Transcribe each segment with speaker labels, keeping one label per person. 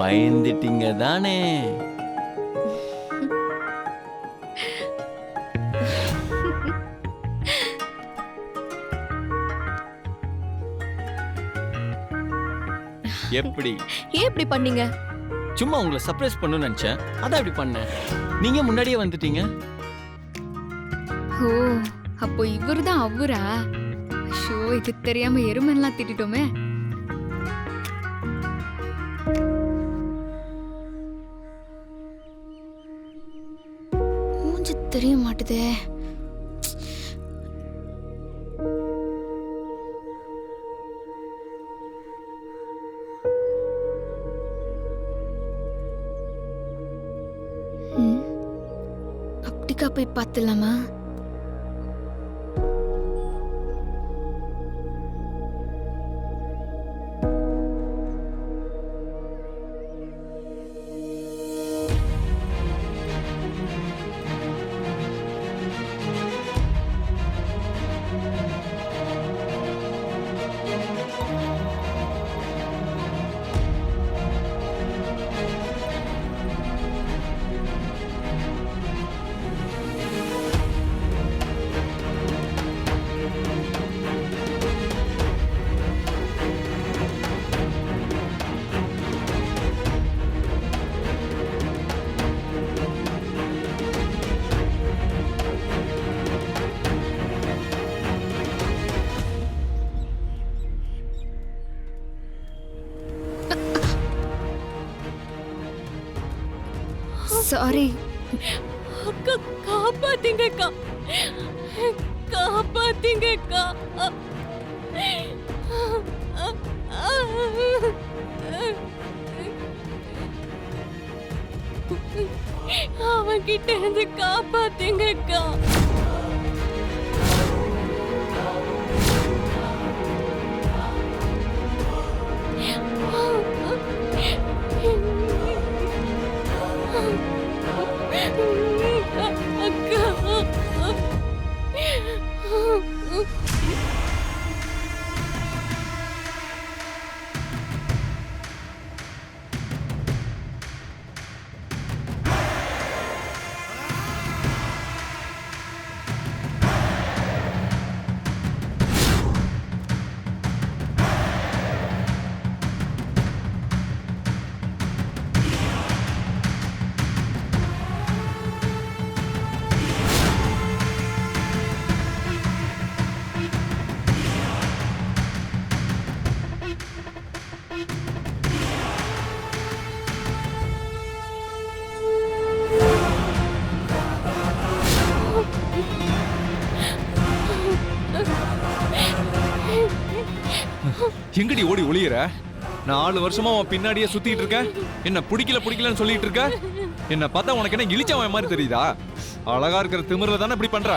Speaker 1: பயந்துட்டீங்க தானே? எப்படி?
Speaker 2: ஏன் இப்படி பண்ணீங்க?
Speaker 1: சும்மா உங்களை சர்ப்ரைஸ் பண்ணணும்னு நினைச்சேன், அதான் இப்படி பண்ணேன். நீங்க முன்னாடியே வந்துட்டீங்க.
Speaker 2: ஓ, அப்போ இவர்தான் அவரா? ஷோ, இது தெரியாம எருமெல்லாம் திட்டிட்டோமே. மூஞ்சி தெரிய மாட்டுதே. அப்படிக்கா போய் பார்த்துலாமா? சாரி
Speaker 3: அக்கா, காப்பாத்தீங்க அக்கா, காப்பாத்தீங்க அக்கா. அவன் கிட்ட இருந்து காப்பாத்தீங்க அக்கா.
Speaker 4: எங்கடி ஓடி ஒளியற? 4 வருஷமா உன் பின்னாடியே சுத்திட்டு இருக்க. என்ன பிடிக்கலன்னு சொல்லிட்டு இருக்க. என்ன பார்த்தா உனக்கு என்ன இழிச்சவன் மாதிரி தெரியுதா? அழகா இருக்கிற திமிர்ல தானே இப்படி பண்ற.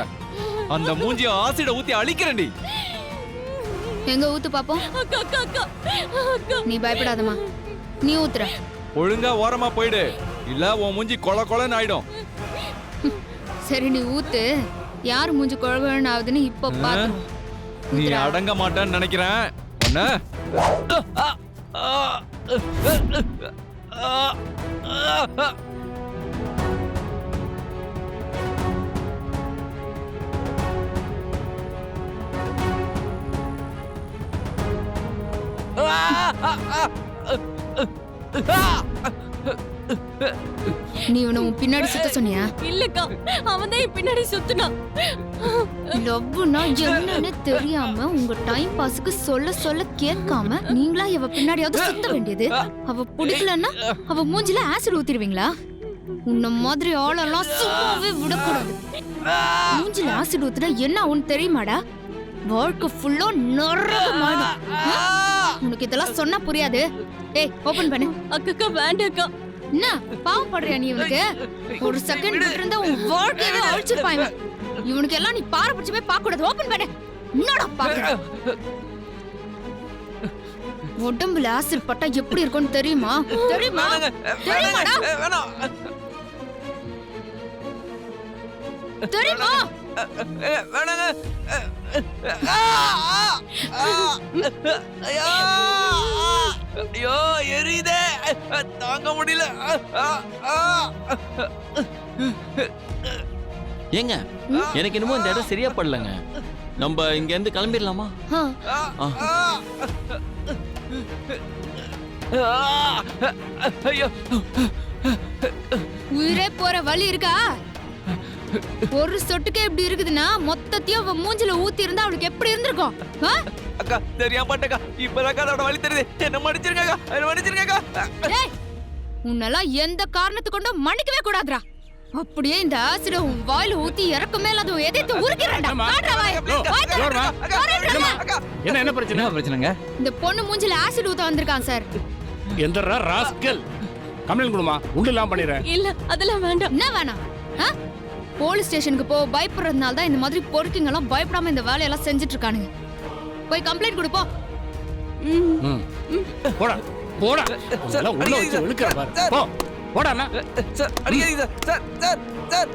Speaker 4: அந்த மூஞ்சிய ஆசிட ஊத்தி அழிக்கிறேன்டி.
Speaker 2: எங்க ஊத்து பாப்போம். நீ பயப்படாதமா, நீ ஊத்துற.
Speaker 4: ஒழுங்கா ஓரமா போயிடு, இல்ல உன் மூஞ்சி கொல கொலன்னு ஆயிடும்.
Speaker 2: சரி, நீ ஊத்து. யார் மூஞ்சி கொழகொழன்னு ஆகுதுன்னு இப்ப பாத்து.
Speaker 4: நீ அடங்க மாட்டேன்னு நினைக்கிறேன். ஒண்ணு
Speaker 2: நீ உன் பின்னாடி சுத்த சொன்னியா?
Speaker 3: இல்லக்கா, அவன் தான் பின்னாடி சுத்துனான்.
Speaker 2: லவ்னா என்னன்னு தெரியாம உங்க டைம் பாஸ்க்கு சொல்ல கேட்காம நீங்களா இவ பின்னாடியாவது சுத்த வேண்டியது. அவ பிடிக்கலன்னா அவ மூஞ்சில ஆசிட் ஊத்திடுவீங்களா? உன்ன மாதிரி ஆளெல்லாம் சும்மாவே விடக்கூடாது. மூஞ்சில ஆசிட் ஊத்துனா என்ன ஆகும்னு தெரியுமாடா? வாழ்க்கை ஃபுல்லா நரகமாயிடும். உனக்கு இதெல்லாம் சொன்னா புரியாது. ஏய், ஓபன் பண்ணு.
Speaker 3: அக்கா வேண்டாக்கா.
Speaker 2: என்ன பாவம் படுறியா நீ? இவனுக்கு ஒரு செகண்ட் விட்டு இருந்தா உன் வாழ்க்கையவே அழிச்சிருப்பாங்க. இவனுக்கு எல்லாம் நீ பாரபட்சமே பார்க்க கூடாது. ஓபன் பண்ணு. என்னடா பாக்குற? உடம்புல ஆசிட் பட்டா எப்படி இருக்கும்னு தெரியுமா? தெரியுமாடா? தெரியுமா?
Speaker 4: வேணாங்க. ஐயோ எரியுதே, தாங்க முடியல.
Speaker 1: ஏங்க எனக்கு என்னமோ இந்த இடம் சரியா படலங்க. நம்ம இங்க இருந்து கிளம்பிடலாமா?
Speaker 4: ஐயோ
Speaker 2: உயிரே போற வழி இருக்கா? ஒரு சொட்டுக்கே இப்படி இருக்குதுன்னா மொத்தத்தையும் அவ மூஞ்சில ஊத்தி இருந்தா அவளுக்கு எப்படி இருந்திருக்கும்?
Speaker 4: அக்கா தெரியாம பாட்டக்கா, இப்பதாக்கா அதோட வழி தெரியுது. என்ன மன்னிச்சிருக்கா, என்ன மன்னிச்சிருக்கா.
Speaker 2: உன்னெல்லாம் எந்த காரணத்தை கொண்டும் மன்னிக்கவே கூடாதுடா. அப்படியே இந்த ஆசிட உன் வாயில ஊத்தி இறக்குமே இல்லாத எதைத்து உருக்கிறேன்டா.
Speaker 5: என்ன பிரச்சனை?
Speaker 6: பிரச்சனைங்க?
Speaker 2: இந்த பொண்ணு மூஞ்சில ஆசிட் ஊத்த வந்திருக்கான் சார்.
Speaker 5: எந்தரா ராஸ்கல், கம்ப்ளைண்ட் கொடுமா, உண்டுலாம் பண்ணிடுறேன்.
Speaker 3: இல்ல அதெல்லாம் வேண்டாம்.
Speaker 2: என்ன வேணாம்? போலீஸ் ஸ்டேஷனுக்கு போ பயப்படுறதுனால தான் இந்த மாதிரி பொறுக்கிங்க எல்லாம் பயப்படாம இந்த வேலையெல்லாம் செஞ்சுட்டு இருக்கானுங்க. போய் கம்ப்ளைண்ட் கொடுப்போம்.
Speaker 5: போடா போடா, உள்ள வச்சு இழுக்கிற பாரு. போ போடா.
Speaker 4: சார் அடிக்காதீங்க சார். Sir sir sir